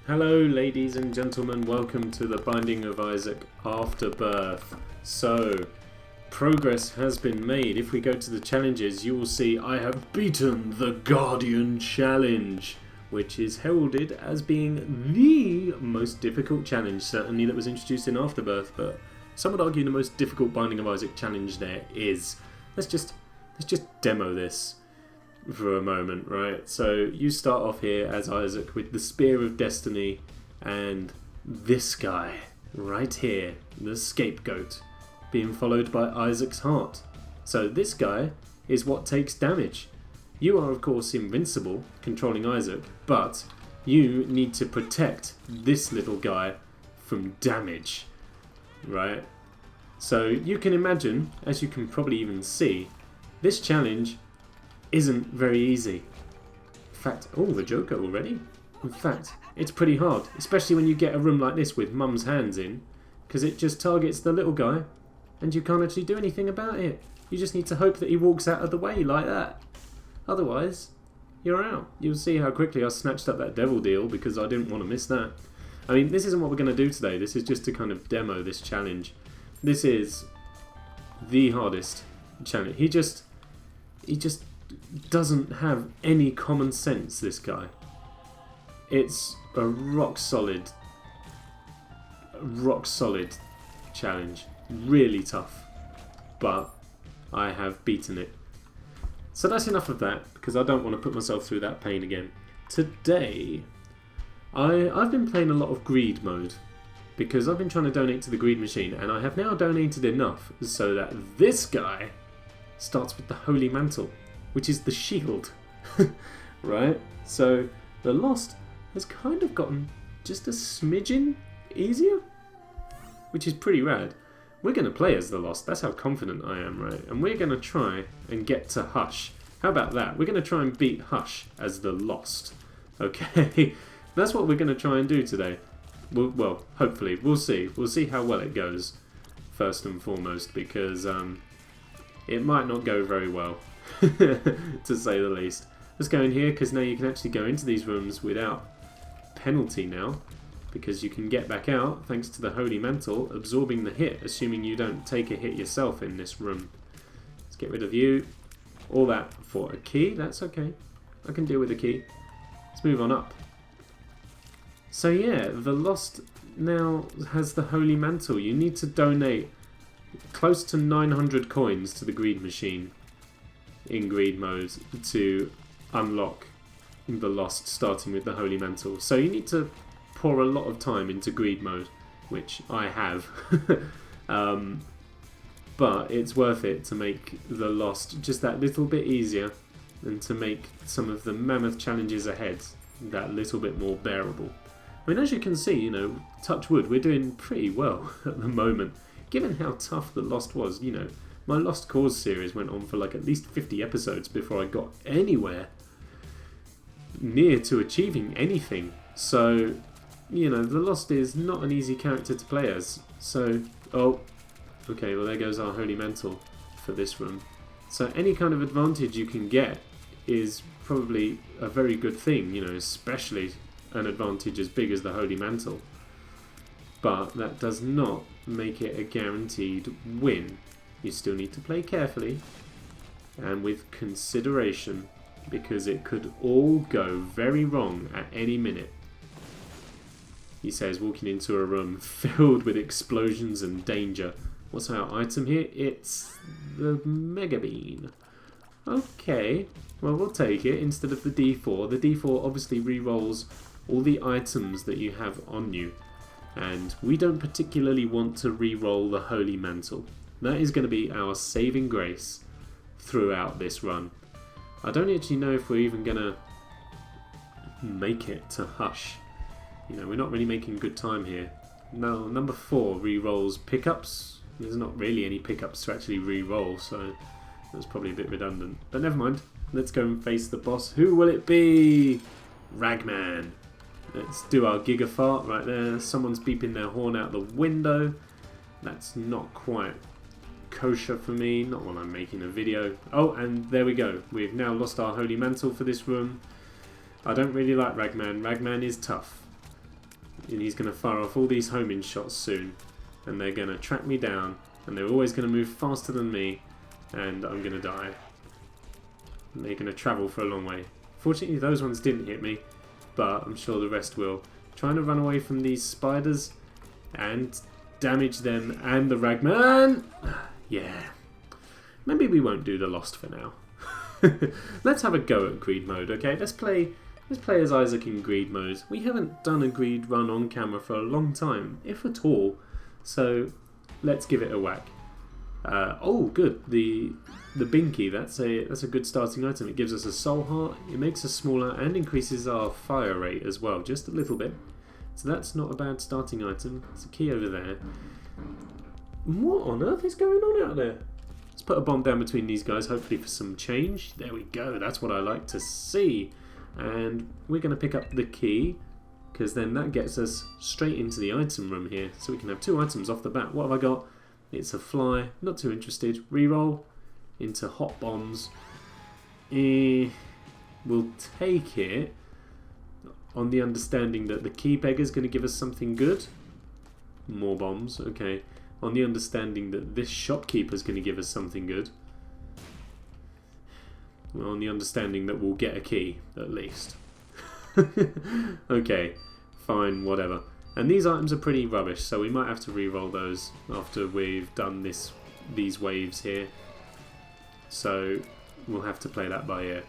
Hello ladies and gentlemen, welcome to the Binding of Isaac Afterbirth. So, progress has been made. If we go to the challenges, you will see I have beaten the Guardian Challenge, which is heralded as being the most difficult challenge, certainly that was introduced in Afterbirth, but some would argue the most difficult Binding of Isaac challenge there is. Let's just demo this for a moment, right? So you start off here as Isaac with the Spear of Destiny and this guy right here, the Scapegoat, being followed by Isaac's Heart. So this guy is what takes damage. You are of course invincible, controlling Isaac, but you need to protect this little guy from damage, right? So you can imagine, as you can probably even see, this challenge isn't very easy. In fact, oh, the Joker already? In fact, it's pretty hard, especially when you get a room like this with Mum's hands in, because it just targets the little guy, and you can't actually do anything about it. You just need to hope that he walks out of the way like that. Otherwise, you're out. You'll see how quickly I snatched up that devil deal, because I didn't want to miss that. I mean, this isn't what we're going to do today. This is just to kind of demo this challenge. This is the hardest challenge. He just doesn't have any common sense, this guy. It's a rock solid challenge. Really tough. But I have beaten it. So that's enough of that, because I don't want to put myself through that pain again. Today, I've been playing a lot of greed mode, because I've been trying to donate to the greed machine, and I have now donated enough so that this guy starts with the Holy Mantle, which is the shield, right? So the Lost has kind of gotten just a smidgen easier, which is pretty rad. We're going to play as the Lost, that's how confident I am, right? And we're going to try and get to Hush. How about that? We're going to try and beat Hush as the Lost, okay? That's what we're going to try and do today. Well, hopefully, we'll see. We'll see how well it goes, first and foremost, because it might not go very well. To say the least. Let's go in here, because now you can actually go into these rooms without penalty now, because you can get back out thanks to the Holy Mantle absorbing the hit, assuming you don't take a hit yourself in this room. Let's get rid of you. All that for a key, that's okay. I can deal with a key. Let's move on up. So yeah, the Lost now has the Holy Mantle. You need to donate close to 900 coins to the greed machine in greed mode to unlock the Lost, starting with the Holy Mantle. So you need to pour a lot of time into greed mode, which I have. But it's worth it to make the Lost just that little bit easier, and to make some of the mammoth challenges ahead that little bit more bearable. I mean, as you can see, you know, touch wood, we're doing pretty well at the moment. Given how tough the Lost was, you know, my Lost Cause series went on for like at least 50 episodes before I got anywhere near to achieving anything. So, you know, the Lost is not an easy character to play as. So, oh, okay, well there goes our Holy Mantle for this room. So any kind of advantage you can get is probably a very good thing, you know, especially an advantage as big as the Holy Mantle. But that does not make it a guaranteed win. You still need to play carefully and with consideration, because it could all go very wrong at any minute. He says, walking into a room filled with explosions and danger. What's our item here? It's the Mega Bean. Okay, well we'll take it instead of the D4. The D4 obviously re-rolls all the items that you have on you, and we don't particularly want to re-roll the Holy Mantle. That is going to be our saving grace throughout this run. I don't actually know if we're even going to make it to Hush. You know, we're not really making good time here. No, number 4 re-rolls pickups. There's not really any pickups to actually re-roll, so that's probably a bit redundant. But never mind. Let's go and face the boss. Who will it be? Ragman. Let's do our Giga Fart right there. Someone's beeping their horn out the window. That's not quite kosher for me, not while I'm making a video. Oh, and there we go. We've now lost our Holy Mantle for this room. I don't really like Ragman. Ragman is tough. and he's going to fire off all these homing shots soon, and they're going to track me down, and they're always going to move faster than me, and I'm going to die. And they're going to travel for a long way. Fortunately, those ones didn't hit me, but I'm sure the rest will. Trying to run away from these spiders and damage them and the ragman. Yeah. Maybe we won't do the Lost for now. Let's have a go at greed mode, okay? Let's play as Isaac in greed mode. We haven't done a greed run on camera for a long time, if at all. So let's give it a whack. Oh, good. The binky. That's a good starting item. It gives us a soul heart. It makes us smaller and increases our fire rate as well, just a little bit. So that's not a bad starting item. There's a key over there. What on earth is going on out there? Let's put a bomb down between these guys, hopefully for some change. There we go. That's what I like to see. And we're going to pick up the key, because then that gets us straight into the item room here. So we can have 2 items off the bat. What have I got? It's a fly. Not too interested. Reroll into hot bombs. We'll take it on the understanding that the key beggar's going to give us something good. More bombs. Okay. On the understanding that this shopkeeper's going to give us something good. Well, on the understanding that we'll get a key, at least. Okay, fine, whatever. And these items are pretty rubbish, so we might have to re-roll those after we've done these waves here. So we'll have to play that by ear.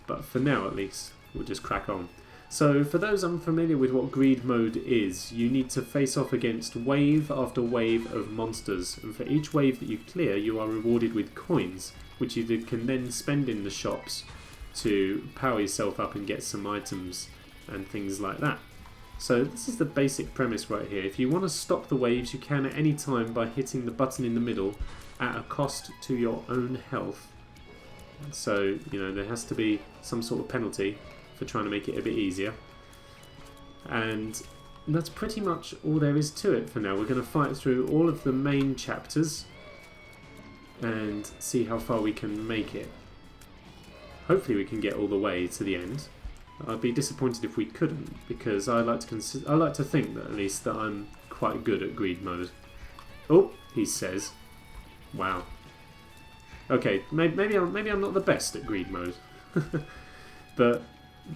But for now, at least, we'll just crack on. So for those unfamiliar with what greed mode is, you need to face off against wave after wave of monsters, and for each wave that you clear you are rewarded with coins, which you can then spend in the shops to power yourself up and get some items and things like that. So this is the basic premise right here. If you want to stop the waves, you can at any time by hitting the button in the middle at a cost to your own health. So, you know, there has to be some sort of penalty for trying to make it a bit easier. And that's pretty much all there is to it for now. We're going to fight through all of the main chapters and see how far we can make it. Hopefully we can get all the way to the end. I'd be disappointed if we couldn't, because I like to think that at least that I'm quite good at greed mode. Oh, he says. Wow. Okay, maybe I'm not the best at greed mode. But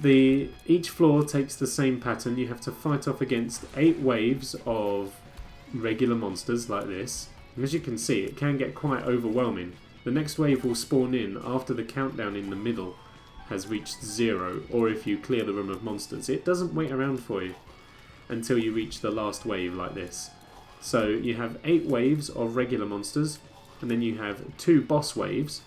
each floor takes the same pattern. You have to fight off against 8 waves of regular monsters like this. And as you can see, it can get quite overwhelming. The next wave will spawn in after the countdown in the middle has reached 0, or if you clear the room of monsters. It doesn't wait around for you until you reach the last wave like this. So you have 8 waves of regular monsters, and then you have 2 boss waves.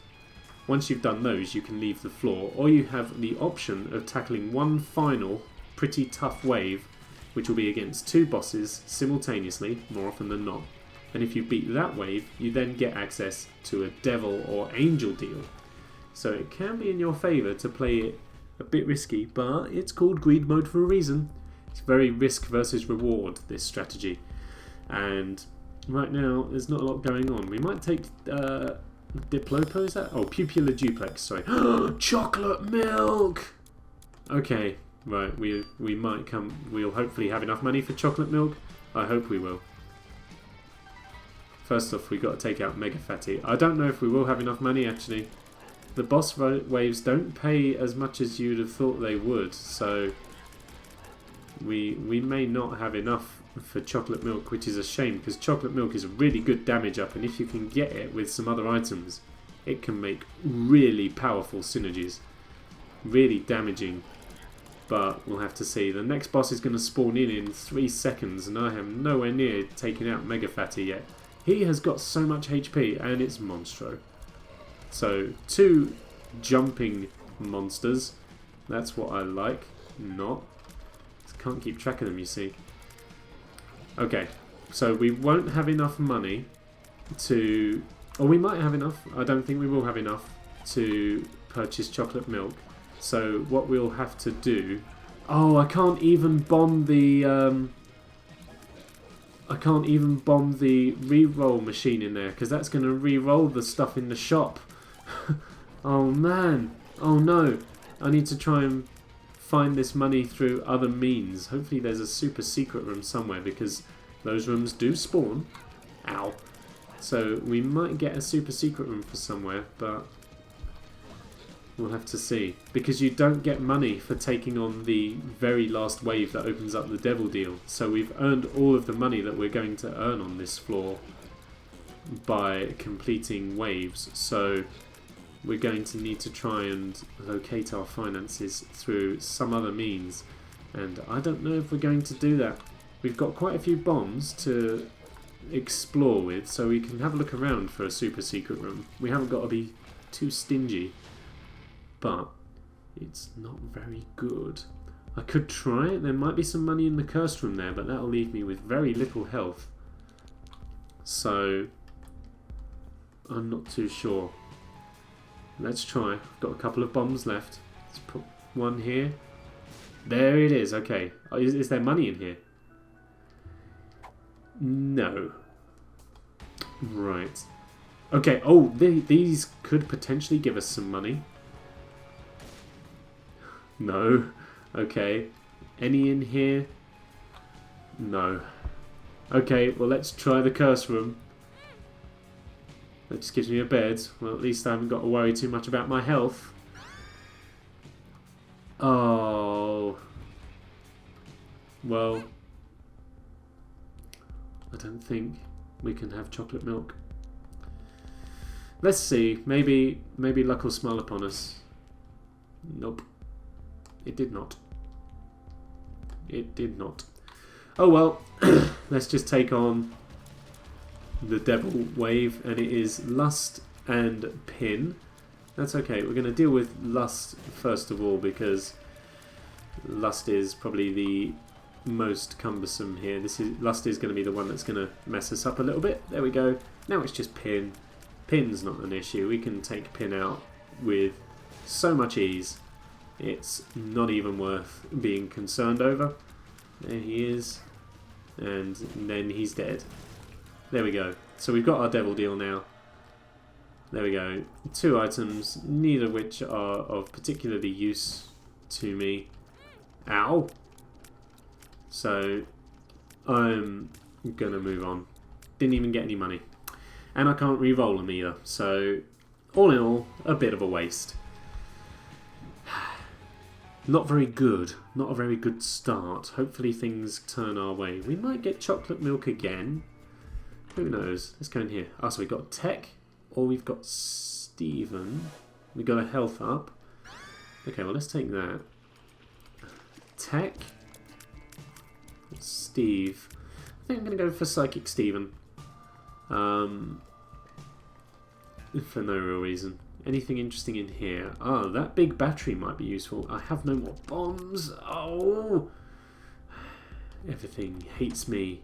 Once you've done those, you can leave the floor, or you have the option of tackling one final pretty tough wave, which will be against 2 bosses simultaneously, more often than not. And if you beat that wave, you then get access to a devil or angel deal. So it can be in your favour to play it a bit risky, but it's called greed mode for a reason. It's very risk versus reward, this strategy. And right now, there's not a lot going on. We might take Diplopo, is that? Oh, Pupular Duplex, sorry. Chocolate milk! Okay, right, we might come... We'll hopefully have enough money for chocolate milk. I hope we will. First off, we've got to take out Mega Fatty. I don't know if we will have enough money, actually. The boss waves don't pay as much as you'd have thought they would, so... We may not have enough for chocolate milk, which is a shame, because chocolate milk is a really good damage up, and if you can get it with some other items, it can make really powerful synergies. Really damaging. But we'll have to see. The next boss is going to spawn in 3 seconds, and I am nowhere near taking out Mega Fatty yet. He has got so much HP, and it's Monstro. So, 2 jumping monsters. That's what I like. Not. Can't keep track of them, you see. Okay, so we won't have enough money to... Or we might have enough. I don't think we will have enough to purchase chocolate milk. So what we'll have to do... Oh, I can't even bomb the... I can't even bomb the re-roll machine in there, because that's going to re-roll the stuff in the shop. Oh man. Oh no. I need to try and find this money through other means. Hopefully there's a super secret room somewhere, because those rooms do spawn. Ow. So we might get a super secret room for somewhere, but we'll have to see. Because you don't get money for taking on the very last wave that opens up the devil deal. So we've earned all of the money that we're going to earn on this floor by completing waves. So we're going to need to try and locate our finances through some other means. And I don't know if we're going to do that. We've got quite a few bombs to explore with, so we can have a look around for a super secret room. We haven't got to be too stingy, but it's not very good. I could try it. There might be some money in the cursed room there, but that'll leave me with very little health. So I'm not too sure. Let's try. I've got a couple of bombs left. Let's put one here. There it is. Okay. Is there money in here? No. Right. Okay. Oh, these could potentially give us some money. No. Okay. Any in here? No. Okay. Well, let's try the curse room. That just gives me a bed. Well, at least I haven't got to worry too much about my health. Oh. Well, I don't think we can have chocolate milk. Let's see. Maybe luck will smile upon us. Nope. It did not. It did not. Oh well. Let's just take on the devil wave, and it is lust and pin. That's okay. We're going to deal with lust first of all, because lust is probably the most cumbersome here. Lust is going to be the one that's going to mess us up a little bit. There we go. Now it's just pin. Pin's not an issue. We can take pin out with so much ease. It's not even worth being concerned over. There he is, and then he's dead. There we go. So we've got our devil deal now. There we go. 2 items, neither of which are of particularly use to me. Ow! So I'm gonna move on. Didn't even get any money. And I can't re-roll them either. So all in all, a bit of a waste. Not very good. Not a very good start. Hopefully things turn our way. We might get chocolate milk again. Who knows? Let's go in here. Oh, so we've got Tech, or we've got Steven. We've got a health up. Okay, well, let's take that. Tech. Steve. I think I'm going to go for Psychic Steven. For no real reason. Anything interesting in here? Oh, that big battery might be useful. I have no more bombs. Oh! Everything hates me.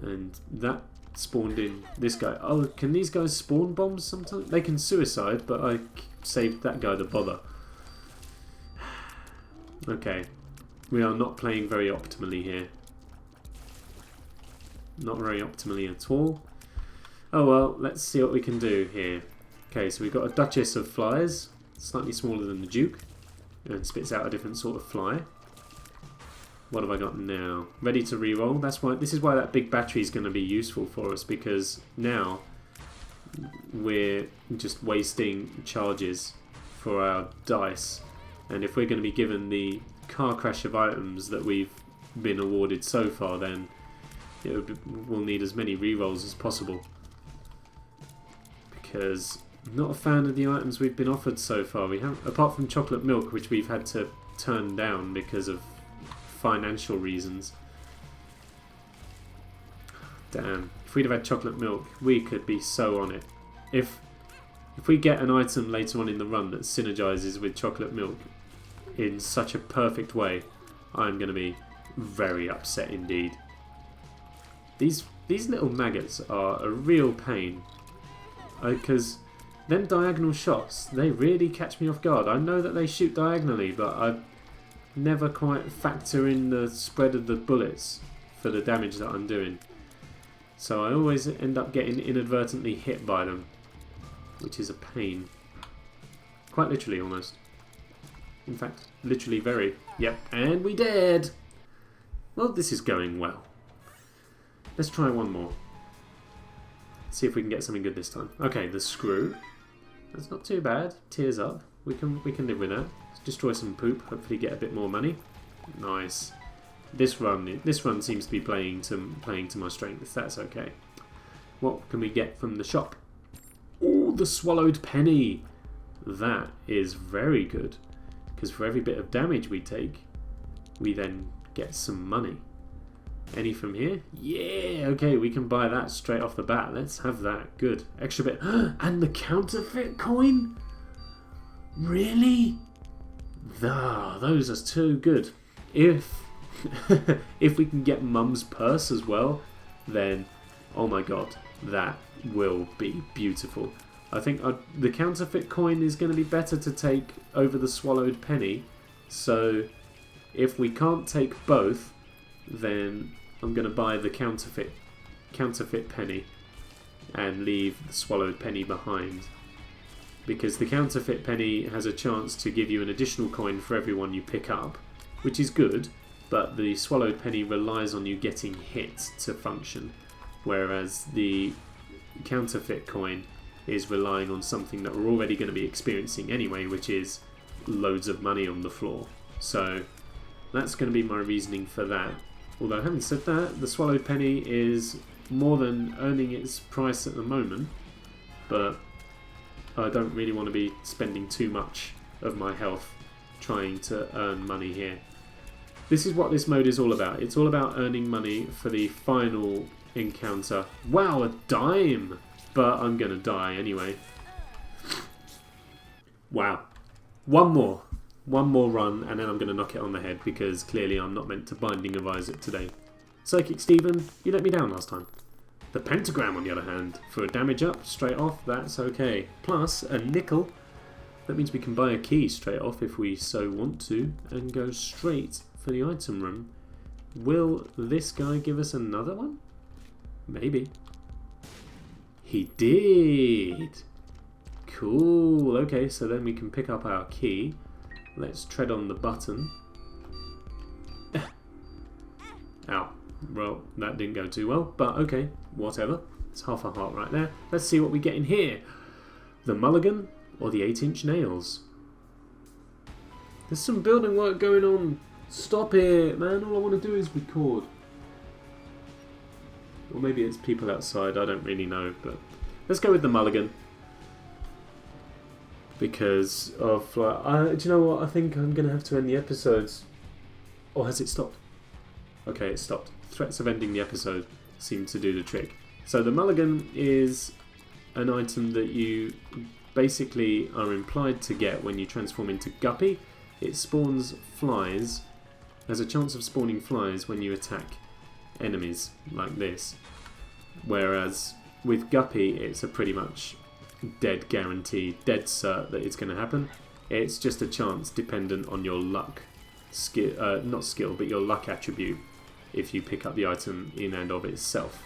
And that spawned in this guy. Oh, can these guys spawn bombs sometimes? They can suicide, but I saved that guy the bother. Okay. We are not playing very optimally here. Not very optimally at all. Oh well, let's see what we can do here. Okay, so we've got a Duchess of Flies. Slightly smaller than the Duke. And spits out a different sort of fly. What have I got now? Ready to reroll. That's why. This is why that big battery is going to be useful for us, because now we're just wasting charges for our dice, and if we're going to be given the car crash of items that we've been awarded so far, then we'll need as many rerolls as possible. Because I'm not a fan of the items we've been offered so far. We have, apart from chocolate milk, which we've had to turn down because of financial reasons. Damn, if we'd have had chocolate milk, we could be so on it. If we get an item later on in the run that synergizes with chocolate milk in such a perfect way, I'm going to be very upset indeed. These little maggots are a real pain, because them diagonal shots, they really catch me off guard. I know that they shoot diagonally, but I never quite factor in the spread of the bullets for the damage that I'm doing. So I always end up getting inadvertently hit by them, which is a pain. Quite literally, almost. In fact, Literally very. Yep, and we did! Well, this is going well. Let's try one more. See if we can get something good this time. Okay, the screw. That's not too bad. Tears up. We can live with that. Let's destroy some poop. Hopefully get a bit more money. Nice. This run seems to be playing to my strengths. That's okay. What can we get from the shop? Oh, the swallowed penny. That is very good. Because for every bit of damage we take, we then get some money. Any from here? Yeah, okay, we can buy that straight off the bat. Let's have that. Good. Extra bit. And the counterfeit coin? Really? Those are too good. If we can get Mum's purse as well, then oh my god, that will be beautiful. I think the counterfeit coin is going to be better to take over the swallowed penny. So if we can't take both, then I'm going to buy the counterfeit penny and leave the swallowed penny behind. Because the counterfeit penny has a chance to give you an additional coin for every one you pick up, which is good, but the swallowed penny relies on you getting hit to function, whereas the counterfeit coin is relying on something that we're already going to be experiencing anyway, which is loads of money on the floor. So that's going to be my reasoning for that. Although having said that, the swallowed penny is more than earning its price at the moment, but I don't really want to be spending too much of my health trying to earn money here. This is what this mode is all about. It's all about earning money for the final encounter. Wow, a dime! But I'm going to die anyway. Wow. One more run, and then I'm going to knock it on the head, because clearly I'm not meant to Binding of Isaac today. Psychic Stephen, you let me down last time. The pentagram, on the other hand, for a damage up straight off, that's okay. Plus a nickel. That means we can buy a key straight off if we so want to, and go straight for the item room. Will this guy give us another one? Maybe. He did! Cool, okay, so then we can pick up our key. Let's tread on the button. Ow. Well, that didn't go too well, but okay, whatever. It's half a heart right there. Let's see what we get in here. The mulligan or the 8-inch nails? There's some building work going on. Stop it, man. All I want to do is record. Or maybe it's people outside, I don't really know, but let's go with the mulligan. Because of, do you know what, I think I'm going to have to end the episodes. Or has it stopped? Okay, it stopped. Threats of ending the episode seem to do the trick. So the mulligan is an item that you basically are implied to get when you transform into Guppy. It spawns flies, has a chance of spawning flies when you attack enemies like this, whereas with Guppy it's a pretty much dead guarantee, dead cert that it's going to happen. It's just a chance dependent on your luck skill, not skill, but your luck attribute if you pick up the item in and of itself.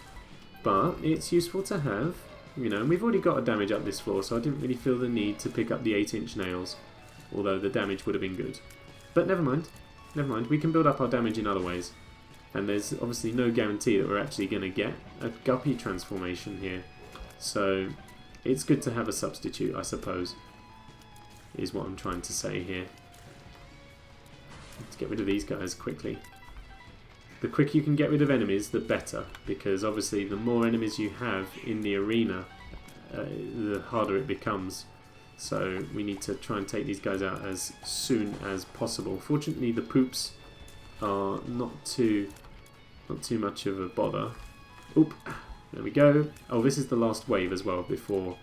But it's useful to have, you know, and we've already got a damage up this floor, so I didn't really feel the need to pick up the 8-inch nails, although the damage would have been good. But never mind, we can build up our damage in other ways. And there's obviously no guarantee that we're actually going to get a Guppy transformation here. So it's good to have a substitute, I suppose, is what I'm trying to say here. Let's get rid of these guys quickly. The quicker you can get rid of enemies, the better, because obviously the more enemies you have in the arena, the harder it becomes. So we need to try and take these guys out as soon as possible. Fortunately, the poops are not too much of a bother. Oop, there we go. Oh, this is the last wave as well before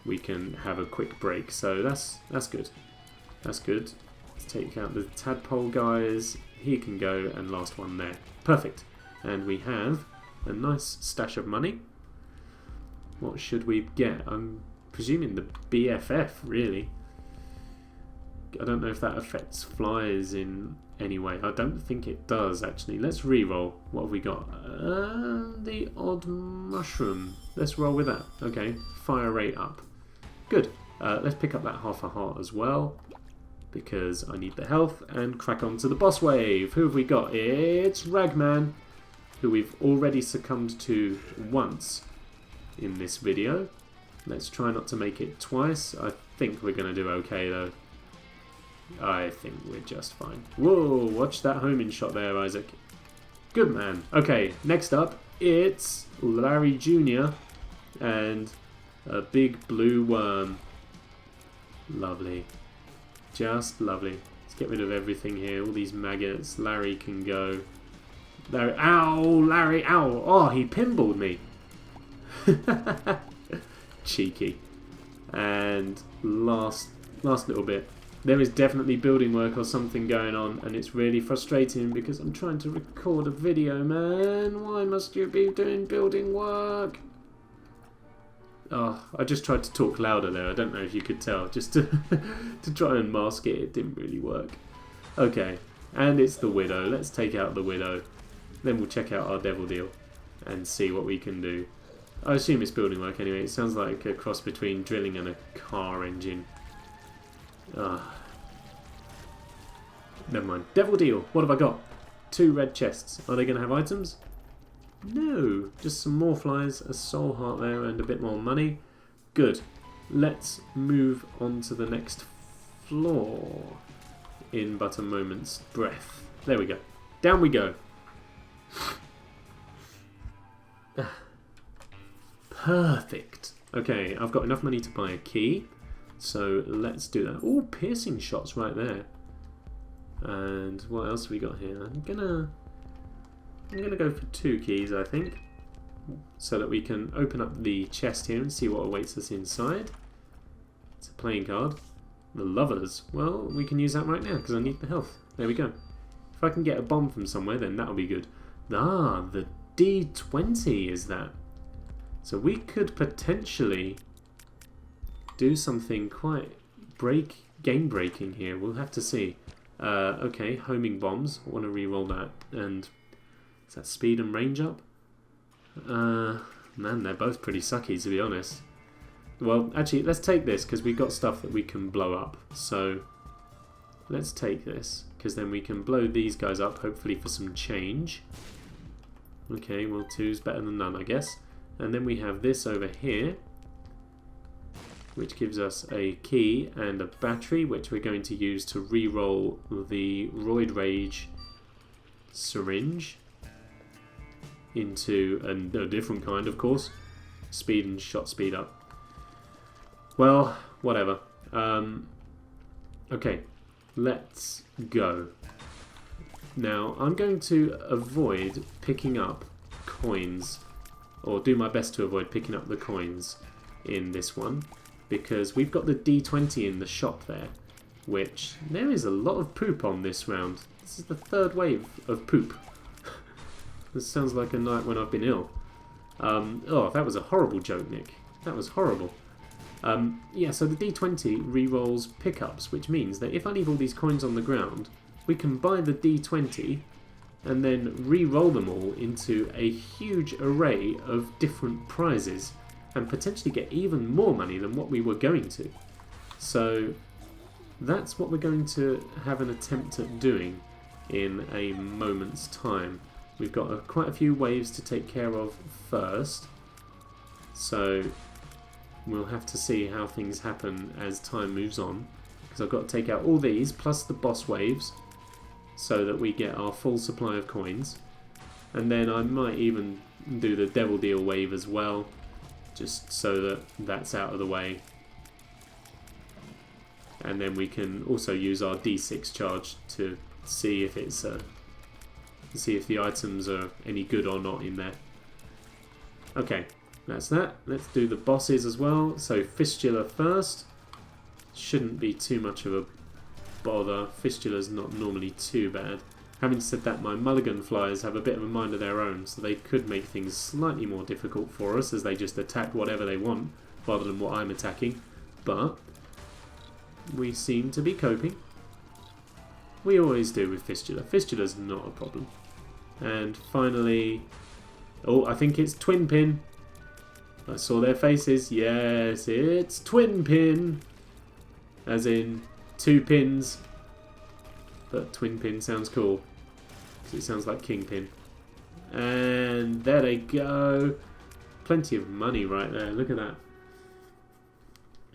we can have a quick break. So that's good. That's good. Let's take out the tadpole guys. He can go, and last one there. Perfect. And we have a nice stash of money. What should we get? I'm presuming the BFF, really. I don't know if that affects flies in any way. I don't think it does, actually. Let's re-roll. What have we got? The odd mushroom. Let's roll with that. Okay, fire rate up. Good. Let's pick up that half a heart as well, because I need the health, and crack on to the boss wave. Who have we got? It's Ragman, who we've already succumbed to once in this video. Let's try not to make it twice. I think we're going to do okay though. I think we're just fine. Whoa, watch that homing shot there, Isaac. Good man. Okay, next up, it's Larry Jr. and a big blue worm. Lovely. Just lovely. Let's get rid of everything here. All these maggots. Larry can go. Larry. Ow! Larry! Ow! Oh, he pinballed me. Cheeky. And last little bit. There is definitely building work or something going on, and it's really frustrating because I'm trying to record a video, man. Why must you be doing building work? Oh, I just tried to talk louder there. I don't know if you could tell. Just to try and mask it. It didn't really work. Okay, and it's the Widow. Let's take out the Widow. Then we'll check out our Devil Deal and see what we can do. I assume it's building work anyway. It sounds like a cross between drilling and a car engine. Never mind. Devil Deal. What have I got? 2 red chests. Are they going to have items? No. Just some more flies, a soul heart there, and a bit more money. Good. Let's move on to the next floor in but a moment's breath. There we go. Down we go. Perfect. Okay, I've got enough money to buy a key. So let's do that. Oh, piercing shots right there. And what else have we got here? I'm gonna go for 2 keys, I think, so that we can open up the chest here and see what awaits us inside. It's a playing card. The Lovers. Well, we can use that right now because I need the health. There we go. If I can get a bomb from somewhere, then that'll be good. Ah, the D20 is that. So we could potentially do something quite game-breaking here. We'll have to see. Okay, homing bombs. I want to re-roll that. And is that speed and range up? Man, they're both pretty sucky, to be honest. Well, actually, let's take this because we've got stuff that we can blow up. So let's take this because then we can blow these guys up, hopefully for some change. Okay, well, 2's better than none, I guess. And then we have this over here, which gives us a key and a battery, which we're going to use to re-roll the Roid Rage syringe into a different kind, of course. Speed and shot speed up. Well, whatever. Okay, let's go. Now, I'm going to avoid picking up coins, or do my best to avoid picking up the coins in this one, because we've got the D20 in the shop there, which there is a lot of poop on this round. This is the 3rd wave of poop. This sounds like a night when I've been ill. Oh, that was a horrible joke, Nick. That was horrible. Yeah, so the D20 re-rolls pickups, which means that if I leave all these coins on the ground, we can buy the D20 and then re-roll them all into a huge array of different prizes and potentially get even more money than what we were going to. So that's what we're going to have an attempt at doing in a moment's time. We've got quite a few waves to take care of first, so we'll have to see how things happen as time moves on, because I've got to take out all these plus the boss waves so that we get our full supply of coins, and then I might even do the Devil Deal wave as well, just so that that's out of the way, and then we can also use our D6 charge to see if it's see if the items are any good or not in there. Okay, that's that. Let's do the bosses as well. So Fistula first. Shouldn't be too much of a bother. Fistula's not normally too bad. Having said that, my mulligan flies have a bit of a mind of their own, so they could make things slightly more difficult for us as they just attack whatever they want rather than what I'm attacking. But we seem to be coping. We always do with Fistula. Fistula's not a problem. And finally, oh, I think it's Twin Pin. I saw their faces. Yes, it's Twin Pin. As in 2 pins but Twin Pin sounds cool. Because it sounds like Kingpin. And there they go. Plenty of money right there. Look at that.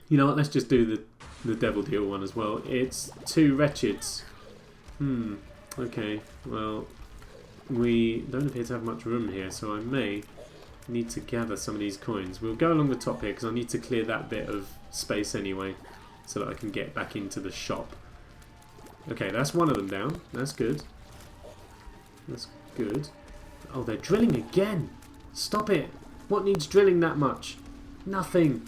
You know what? Let's just do the Devil Deal one as well. It's 2 Wretcheds. Okay. Well, we don't appear to have much room here, so I may need to gather some of these coins. We'll go along the top here because I need to clear that bit of space anyway, so that I can get back into the shop. Okay, that's one of them down. That's good. That's good. Oh, they're drilling again. Stop it. What needs drilling that much? Nothing.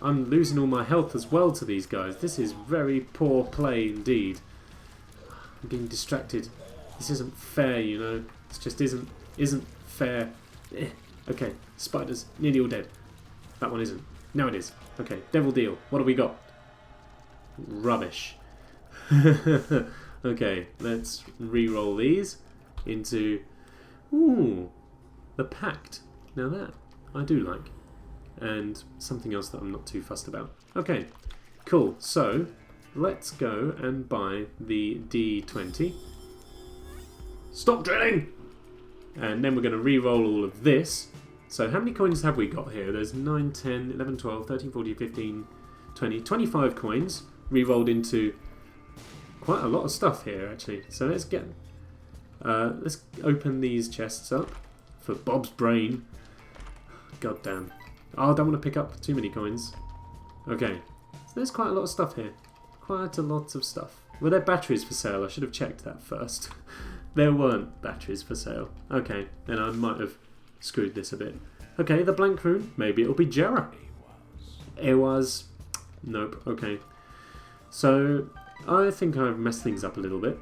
I'm losing all my health as well to these guys. This is very poor play indeed. I'm getting distracted. This isn't fair, you know. It just isn't fair. Okay, spiders. Nearly all dead. That one isn't. Now it is. Okay, Devil Deal. What have we got? Rubbish. Okay, let's re-roll these into... Ooh, the Pact. Now that I do like. And something else that I'm not too fussed about. Okay, cool. So, let's go and buy the D20. Stop drilling! And then we're going to re-roll all of this. So how many coins have we got here? There's 9, 10, 11, 12, 13, 14, 15, 20, 25 coins re-rolled into quite a lot of stuff here actually. So let's open these chests up for Bob's brain. God damn. Oh, I don't want to pick up too many coins. Okay, so there's quite a lot of stuff here. Quite a lot of stuff. Were there batteries for sale? I should have checked that first. There weren't batteries for sale. Okay, then I might have screwed this a bit. Okay, the blank rune. Maybe it'll be Jera. It was. Nope. Okay. So, I think I've messed things up a little bit.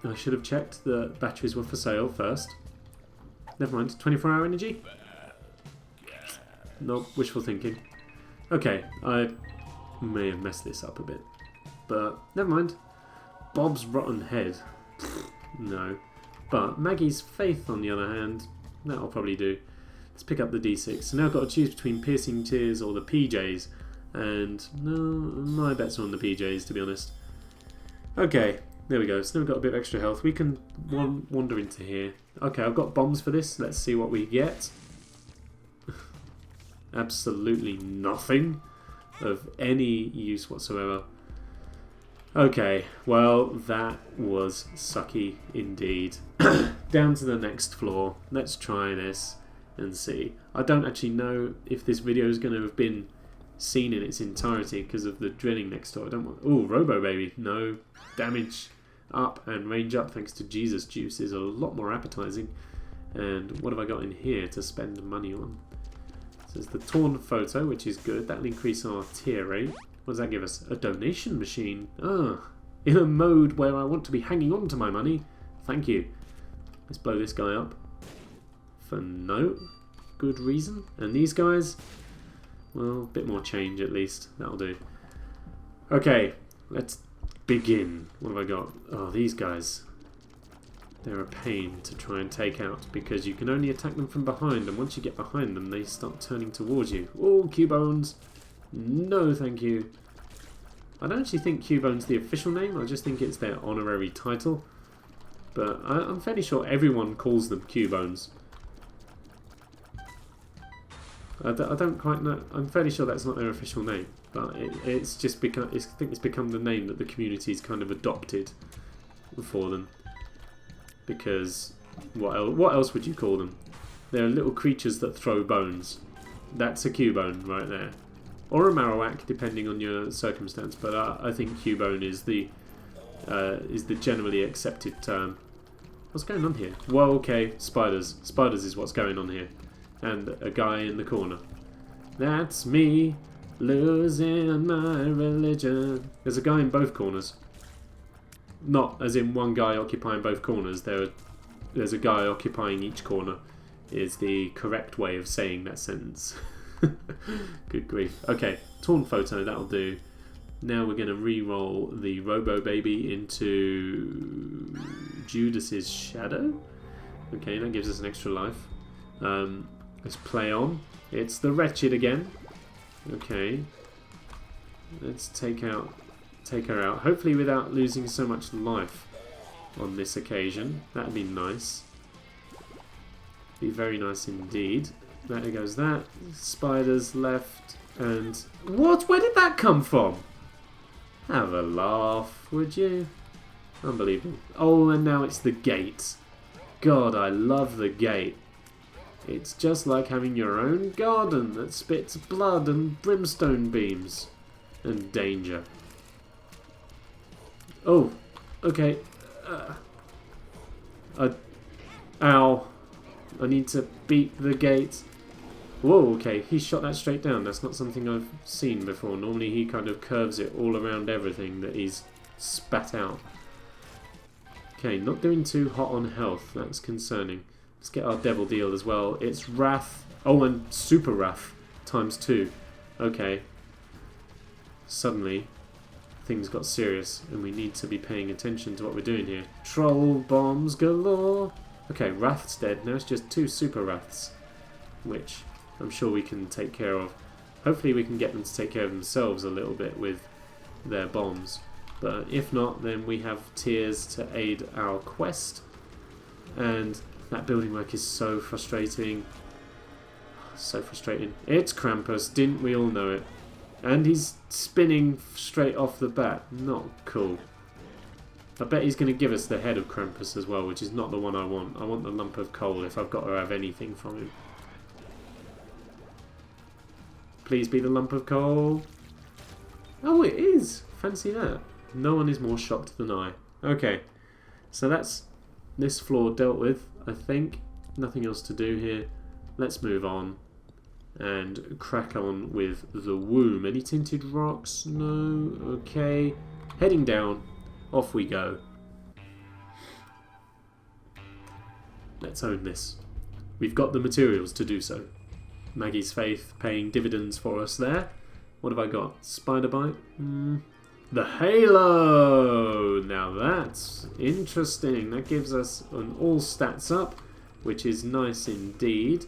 I should have checked that batteries were for sale first. Never mind. 24-hour energy? Nope. Wishful thinking. Okay, I may have messed this up a bit. But, never mind. Bob's rotten head. No. But Maggie's faith, on the other hand, that'll probably do. Let's pick up the D6. So now I've got to choose between Piercing Tears or the PJs. And no, my bets are on the PJs, to be honest. Okay, there we go. So now we've got a bit of extra health. We can wander into here. Okay, I've got bombs for this. Let's see what we get. Absolutely nothing of any use whatsoever. Okay, well, that was sucky indeed. Down to the next floor. Let's try this and see. I don't actually know if this video is going to have been seen in its entirety because of the drilling next door. I don't want... Ooh, Robo Baby. No. Damage up and range up thanks to Jesus Juice is a lot more appetizing. And what have I got in here to spend money on? So there's the Torn Photo, which is good. That'll increase our tier rate. What does that give us? A donation machine. Ah, in a mode where I want to be hanging on to my money. Thank you. Let's blow this guy up. For no good reason. And these guys, well, a bit more change at least. That'll do. Okay, let's begin. What have I got? Oh, these guys. They're a pain to try and take out because you can only attack them from behind. And once you get behind them, they start turning towards you. Oh, Cubones. No, thank you. I don't actually think Cubone's the official name. I just think it's their honorary title. But I'm fairly sure everyone calls them Cubones. I don't quite know. I'm fairly sure that's not their official name. But it's just become. I think it's become the name that the community's kind of adopted for them. Because what else would you call them? They're little creatures that throw bones. That's a Cubone right there. Or a Marowak, depending on your circumstance, but I think Cubone is the generally accepted term. What's going on here? Well, okay, spiders. Spiders is what's going on here. And a guy in the corner. That's me, losing my religion. There's a guy in both corners. Not as in one guy occupying both corners. There's a guy occupying each corner is the correct way of saying that sentence. Good grief. Okay, Torn Photo, that'll do. Now we're going to re-roll the Robo Baby into Judas's Shadow. Okay, that gives us an extra life. Let's play on. It's the Wretched again. Okay. Let's take her out. Hopefully without losing so much life. on this occasion. That'd be nice. Be very nice indeed. There goes that. Spiders left. And what? Where did that come from? Have a laugh, would you? Unbelievable. Oh, and now it's the gate. God, I love the gate. It's just like having your own garden that spits blood and brimstone beams. And danger. Oh, okay. Ow. I need to beat the gate. Whoa, okay, he shot that straight down. That's not something I've seen before. Normally he kind of curves it all around everything that he's spat out. Okay, not doing too hot on health. That's concerning. Let's get our devil deal as well. It's Wrath. Oh, and Super Wrath times 2. Okay. Suddenly, things got serious, and we need to be paying attention to what we're doing here. Troll bombs galore. Okay, Wrath's dead. Now it's just 2 Super Wraths, which I'm sure we can take care of. Hopefully we can get them to take care of themselves a little bit with their bombs. But if not, then we have tiers to aid our quest. And that building work is so frustrating. So frustrating. It's Krampus, didn't we all know it? And he's spinning straight off the bat. Not cool. I bet he's going to give us the head of Krampus as well, which is not the one I want. I want the lump of coal if I've got to have anything from him. Please be the lump of coal. Oh, it is. Fancy that. No one is more shocked than I. Okay, so that's this floor dealt with, I think. Nothing else to do here. Let's move on and crack on with the womb. Any tinted rocks? No. Okay. Heading down. Off we go. Let's own this. We've got the materials to do so. Maggie's faith paying dividends for us there. What have I got? Spider bite? The halo! Now that's interesting. That gives us an all stats up, which is nice indeed.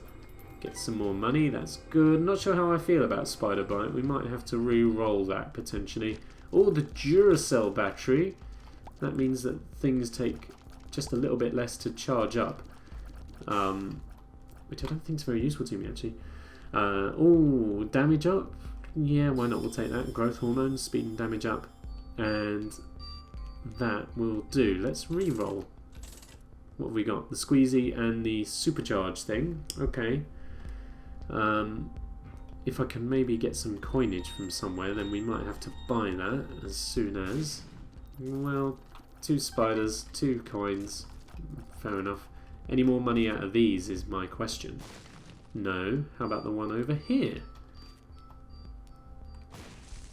Get some more money, that's good. Not sure how I feel about spider bite. We might have to re-roll that potentially. Oh, the Duracell battery. That means that things take just a little bit less to charge up. Which I don't think is very useful to me actually. Oh, damage up. Yeah, why not? We'll take that. Growth hormones, speeding damage up. And that will do. Let's re-roll. What have we got? The squeezy and the supercharge thing. Okay. If I can maybe get some coinage from somewhere, then we might have to buy that as soon as. Well, 2 spiders, 2 coins. Fair enough. Any more money out of these is my question. No. How about the one over here?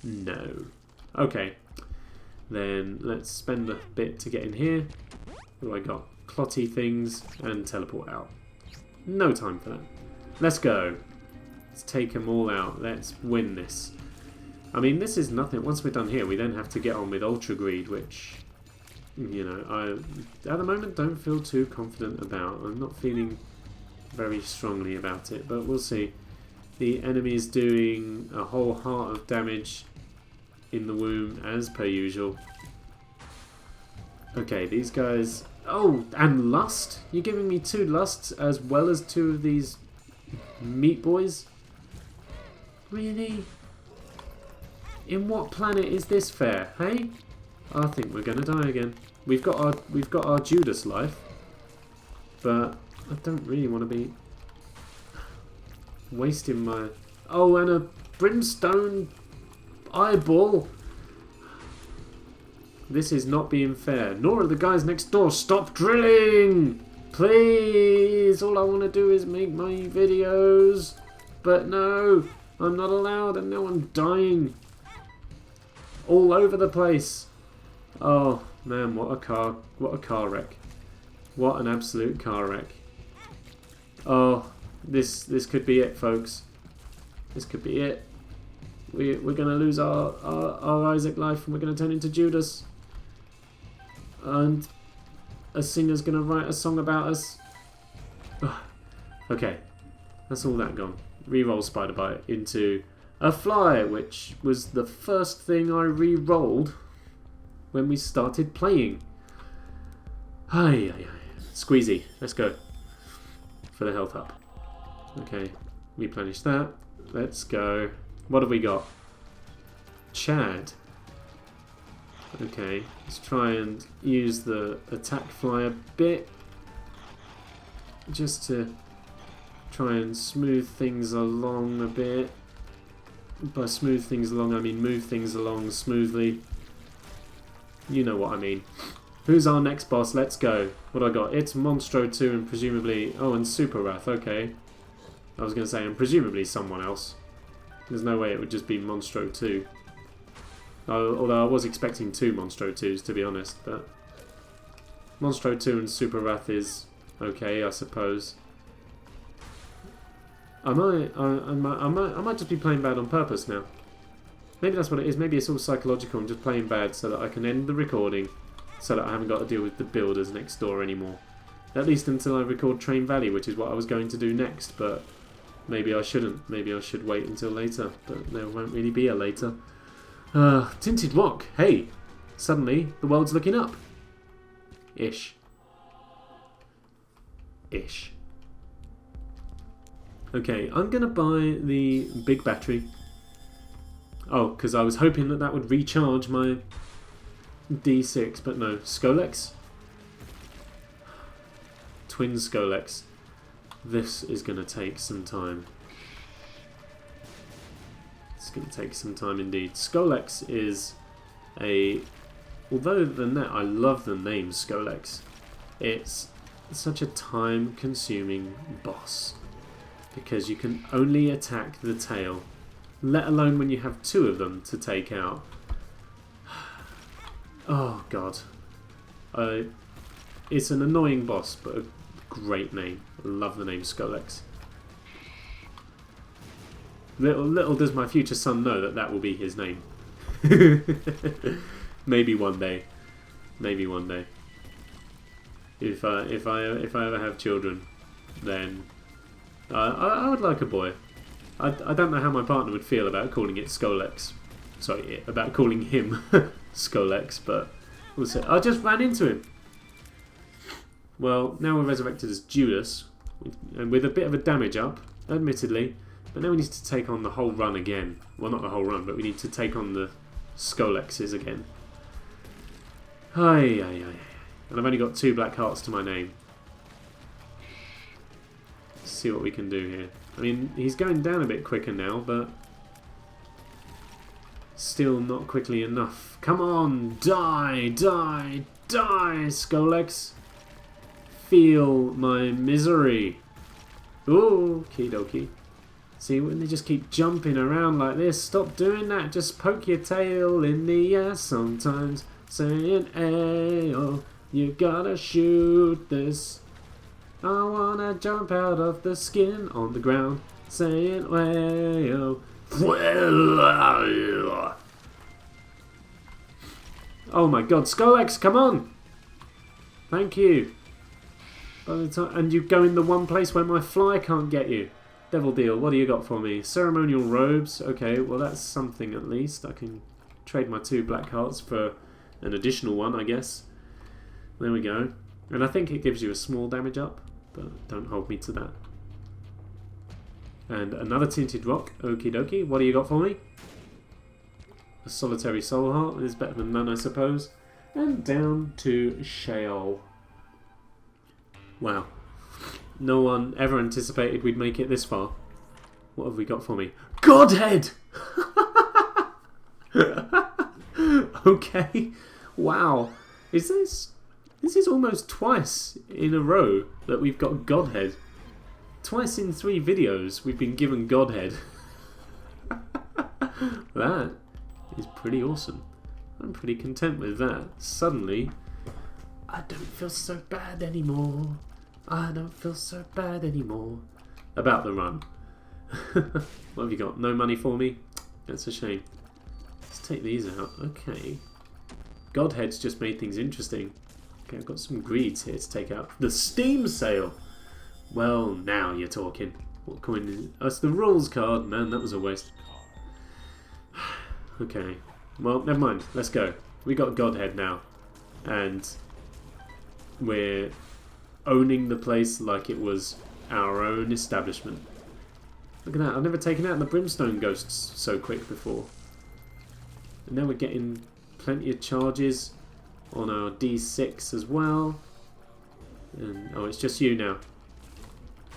No. Okay. Then let's spend a bit to get in here. What do I got? Clotty things and teleport out. No time for that. Let's go. Let's take them all out. Let's win this. I mean, this is nothing. Once we're done here, we then have to get on with Ultra Greed, which, you know, I at the moment don't feel too confident about. I'm not feeling very strongly about it, but we'll see. The enemy is doing a whole heart of damage in the womb, as per usual. Okay, these guys... Oh, and lust? You're giving me 2 lusts as well as 2 of these meat boys? Really? In what planet is this fair, hey? I think we're gonna die again. We've got our Judas life, but I don't really want to be wasting my... Oh, and a brimstone eyeball. This is not being fair. Nor are the guys next door. Stop drilling! Please! All I want to do is make my videos. But no, I'm not allowed, and now I'm dying. All over the place. Oh, man, what a car wreck. What an absolute car wreck. Oh, this could be it, folks. This could be it. We're going to lose our Isaac life, and we're going to turn into Judas. And a singer's going to write a song about us. Okay, that's all that gone. Reroll Spider Bite into a fly, which was the first thing I re-rolled when we started playing. Hi, squeezy. Let's go for the health up. Okay, replenish that. Let's go. What have we got? Chad. Okay, let's try and use the attack fly a bit, just to try and smooth things along a bit. By smooth things along, I mean move things along smoothly. You know what I mean. Who's our next boss? Let's go. What do I got? It's Monstro 2 and presumably... Oh, and Super Wrath. Okay. I was going to say, and presumably someone else. There's no way it would just be Monstro 2. Although I was expecting 2 Monstro 2s, to be honest. But Monstro 2 and Super Wrath is okay, I suppose. I might just be playing bad on purpose now. Maybe that's what it is. Maybe it's all psychological and just playing bad so that I can end the recording, so that I haven't got to deal with the builders next door anymore. At least until I record Train Valley, which is what I was going to do next, but maybe I shouldn't. Maybe I should wait until later, but there won't really be a later. Tinted Rock. Hey, suddenly the world's looking up. Ish. Ish. Okay, I'm going to buy the big battery. Oh, because I was hoping that that would recharge my D6, but no. Skolex? Twin Skolex. This is going to take some time. It's going to take some time indeed. Skolex is a... Although I love the name Skolex, it's such a time-consuming boss. Because you can only attack the tail, let alone when you have 2 of them to take out. Oh god. It's an annoying boss, but a great name. I love the name Skolex. Little does my future son know that that will be his name. Maybe one day. Maybe one day. If I ever have children, then I would like a boy. I don't know how my partner would feel about calling it Skolex. Sorry, about calling him Skolex, but we'll see. I just ran into him. Well, now we're resurrected as Judas, and with a bit of a damage up, admittedly, but now we need to take on the whole run again. Well, not the whole run, but we need to take on the Skolexes again. Hi. And I've only got 2 black hearts to my name. Let's see what we can do here. I mean, he's going down a bit quicker now, but still not quickly enough. Come on, die, Skolex. Feel my misery. Ooh, okie dokie. See, when they just keep jumping around like this, stop doing that. Just poke your tail in the air sometimes, saying, "Ayo, you gotta shoot this. I wanna jump out of the skin on the ground, saying, "Ayo." Oh my god, Skolex, come on! Thank you. By the time, and you go in the one place where my fly can't get you. Devil deal, what do you got for me? Ceremonial robes. Okay, well that's something at least. I can trade my 2 black hearts for an additional one, I guess. There we go. And I think it gives you a small damage up, but don't hold me to that. And another tinted rock. Okie dokie. What do you got for me? A solitary soul heart is better than none, I suppose. And down to Sheol. Wow. No one ever anticipated we'd make it this far. What have we got for me? Godhead! Okay. Wow. This is almost twice in a row that we've got Godhead. Twice in 3 videos we've been given Godhead. That is pretty awesome. I'm pretty content with that. Suddenly, I don't feel so bad anymore. I don't feel so bad anymore. About the run. What have you got? No money for me? That's a shame. Let's take these out. Okay. Godhead's just made things interesting. Okay, I've got some greeds here to take out. The Steam Sale! Well, now you're talking. What coin is it? Oh, it's the rules card. Man, that was a waste. Okay. Well, never mind. Let's go. We got Godhead now. And We're owning the place like it was our own establishment. Look at that, I've never taken out the brimstone ghosts so quick before. And now we're getting plenty of charges on our D6 as well. And, oh, it's just you now.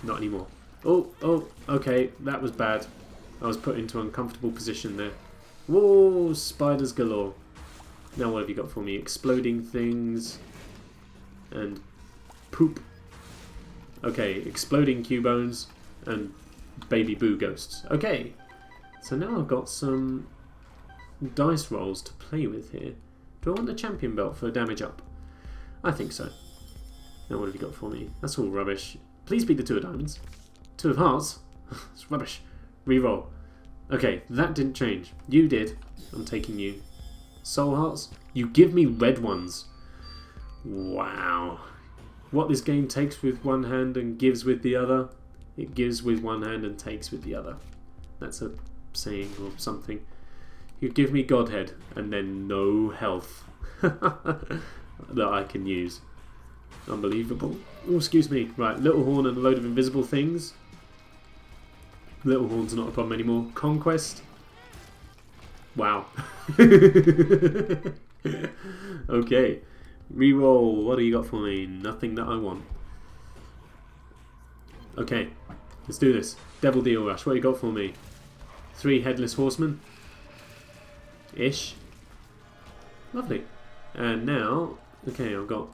Not anymore. Oh, okay, that was bad. I was put into an uncomfortable position there. Whoa, spiders galore. Now what have you got for me? Exploding things. And poop. Okay, exploding Cubones and baby boo ghosts. Okay, so now I've got some dice rolls to play with here. Do I want the champion belt for damage up? I think so. Now what have you got for me? That's all rubbish. Please be the 2 of diamonds. 2 of hearts? It's rubbish. Reroll. Okay, that didn't change. You did. I'm taking you. Soul hearts? You give me red ones. Wow. What this game takes with one hand and gives with the other, it gives with one hand and takes with the other. That's a saying or something. You give me Godhead and then no health that I can use. Unbelievable. Oh, excuse me. Right, Little Horn and a load of invisible things. Little Horn's not a problem anymore. Conquest. Wow. Okay. Reroll. What do you got for me? Nothing that I want. Okay. Let's do this. Devil Deal Rush. What do you got for me? 3 Headless Horsemen. Ish. Lovely. And now, okay, I've got...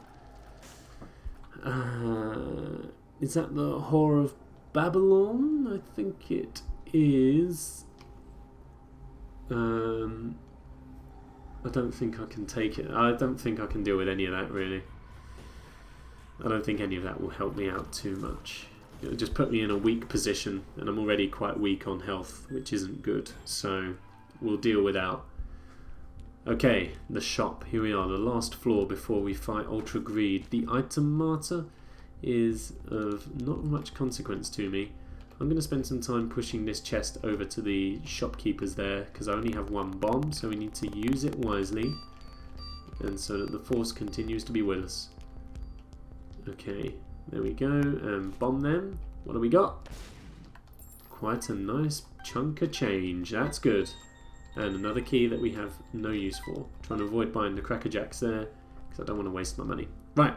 is that the Whore of Babylon? I think it is. I don't think I can take it. I don't think I can deal with any of that, really. I don't think any of that will help me out too much. It'll just put me in a weak position, and I'm already quite weak on health, which isn't good. So we'll deal without. Okay, the shop. Here we are, the last floor before we fight Ultra Greed. The item martyr is of not much consequence to me. I'm going to spend some time pushing this chest over to the shopkeepers there, because I only have 1 bomb, so we need to use it wisely, and so that the force continues to be with us. Okay, there we go, and bomb them. What do we got? Quite a nice chunk of change, that's good. And another key that we have no use for. Trying to avoid buying the Cracker Jacks there, because I don't want to waste my money. Right,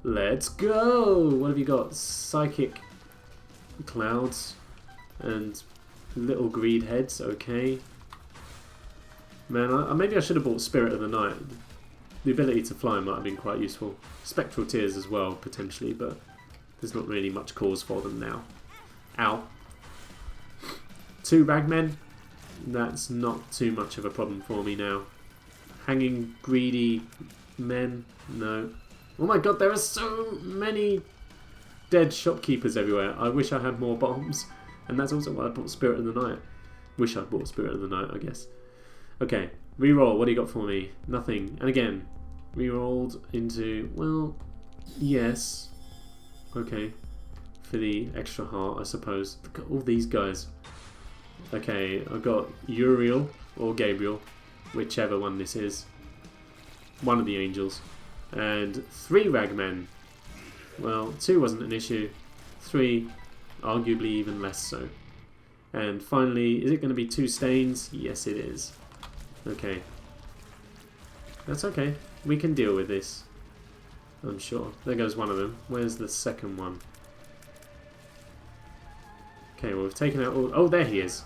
let's go! What have you got? Psychic clouds and little greed heads, okay. Man, maybe I should have bought Spirit of the Night. The ability to fly might have been quite useful. Spectral Tears as well, potentially, but there's not really much cause for them now. Ow. 2 ragmen. That's not too much of a problem for me now. Hanging greedy men. No. Oh my god, there are so many dead shopkeepers everywhere. I wish I had more bombs. And that's also why I bought Spirit of the Night. Wish I'd bought Spirit of the Night, I guess. Okay, reroll. What do you got for me? Nothing. And again, rerolled into, well, yes. Okay. For the extra heart, I suppose. Look at all these guys. Okay, I've got Uriel or Gabriel, whichever one this is. One of the angels. And 3 ragmen. Well, 2 wasn't an issue. 3, arguably even less so. And finally, is it going to be 2 stains? Yes, it is. Okay. That's okay. We can deal with this. I'm sure. There goes one of them. Where's the second one? Okay, well, we've taken out all... Oh, there he is.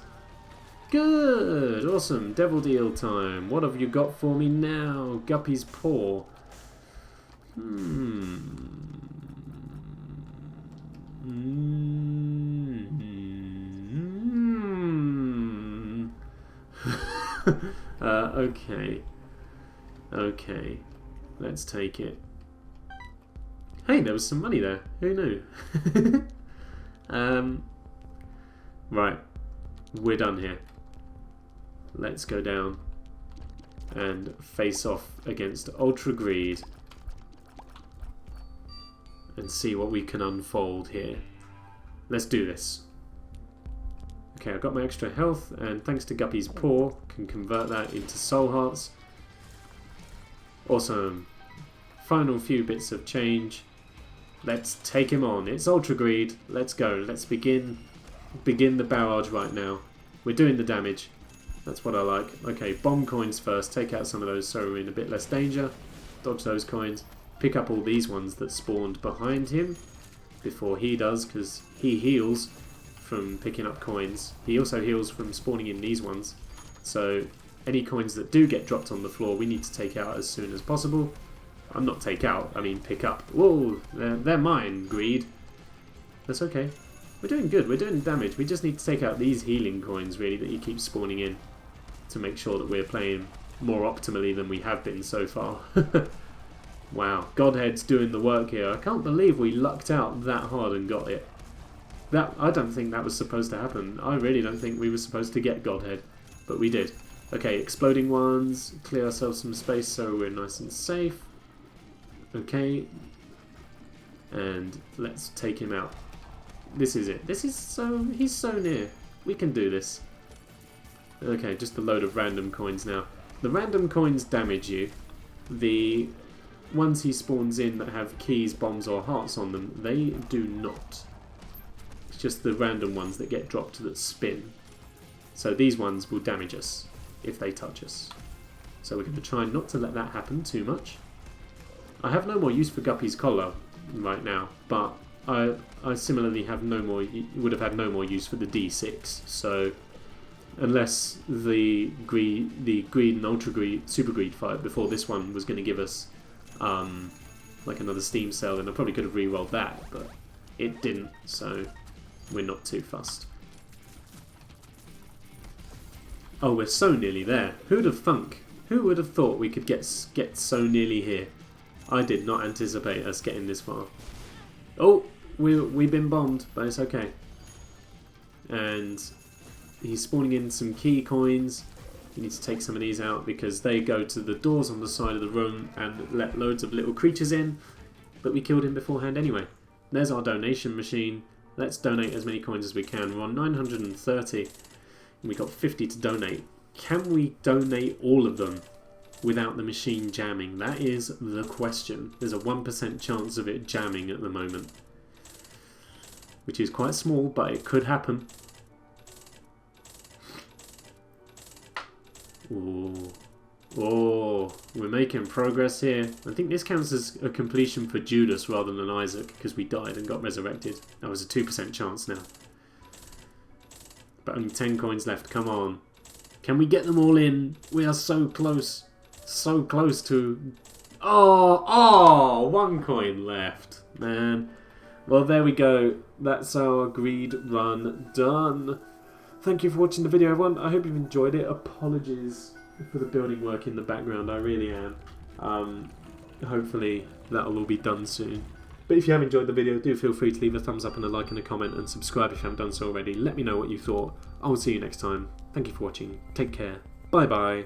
Good! Awesome. Devil deal time. What have you got for me now? Guppy's paw. Okay. Okay. Let's take it. Hey, there was some money there. Who knew? Right. We're done here. Let's go down and face off against Ultra Greed and see what we can unfold here. Let's do this. Okay, I've got my extra health, and thanks to Guppy's paw, can convert that into soul hearts. Awesome. Final few bits of change. Let's take him on. It's Ultra Greed. Let's go. Let's begin the barrage right now. We're doing the damage. That's what I like. Okay, bomb coins first. Take out some of those so we're in a bit less danger. Dodge those coins. Pick up all these ones that spawned behind him before he does, because he heals from picking up coins. He also heals from spawning in these ones. So any coins that do get dropped on the floor, we need to take out as soon as possible. I'm not take out, I mean pick up. Whoa, they're mine, Greed. That's okay. We're doing good, we're doing damage. We just need to take out these healing coins, really, that he keeps spawning in to make sure that we're playing more optimally than we have been so far. Wow, Godhead's doing the work here. I can't believe we lucked out that hard and got it. I don't think that was supposed to happen. I really don't think we were supposed to get Godhead, but we did. Okay, exploding ones. Clear ourselves some space so we're nice and safe. Okay, and let's take him out. This is it. He's so near. We can do this. Okay, just a load of random coins now. The random coins damage you. The ones he spawns in that have keys, bombs or hearts on them, they do not. It's just the random ones that get dropped that spin. So these ones will damage us if they touch us. So we're going to try not to let that happen too much. I have no more use for Guppy's collar right now, but I similarly have would have had no more use for the D6. So unless the greed and ultra greed, super greed fight before this one was going to give us like another steam cell, then I probably could have re-rolled that, but it didn't. So we're not too fussed. Oh, we're so nearly there. Who'd have thunk? Who would have thought we could get so nearly here? I did not anticipate us getting this far. Oh, we've been bombed, but it's okay. And he's spawning in some key coins. We need to take some of these out because they go to the doors on the side of the room and let loads of little creatures in. But we killed him beforehand anyway. There's our donation machine. Let's donate as many coins as we can. We're on 930 and we got 50 to donate. Can we donate all of them without the machine jamming? That is the question. There's a 1% chance of it jamming at the moment, which is quite small, but it could happen. Oh, we're making progress here. I think this counts as a completion for Judas rather than Isaac because we died and got resurrected. That was a 2% chance now. But only 10 coins left. Come on. Can we get them all in? We are so close. So close to... Oh, 1 coin left. Man. Well, there we go. That's our greed run done. Thank you for watching the video, everyone. I hope you've enjoyed it. Apologies for the building work in the background. I really am. Hopefully that'll all be done soon. But if you have enjoyed the video, do feel free to leave a thumbs up and a like and a comment and subscribe if you haven't done so already. Let me know what you thought. I will see you next time. Thank you for watching. Take care. Bye bye.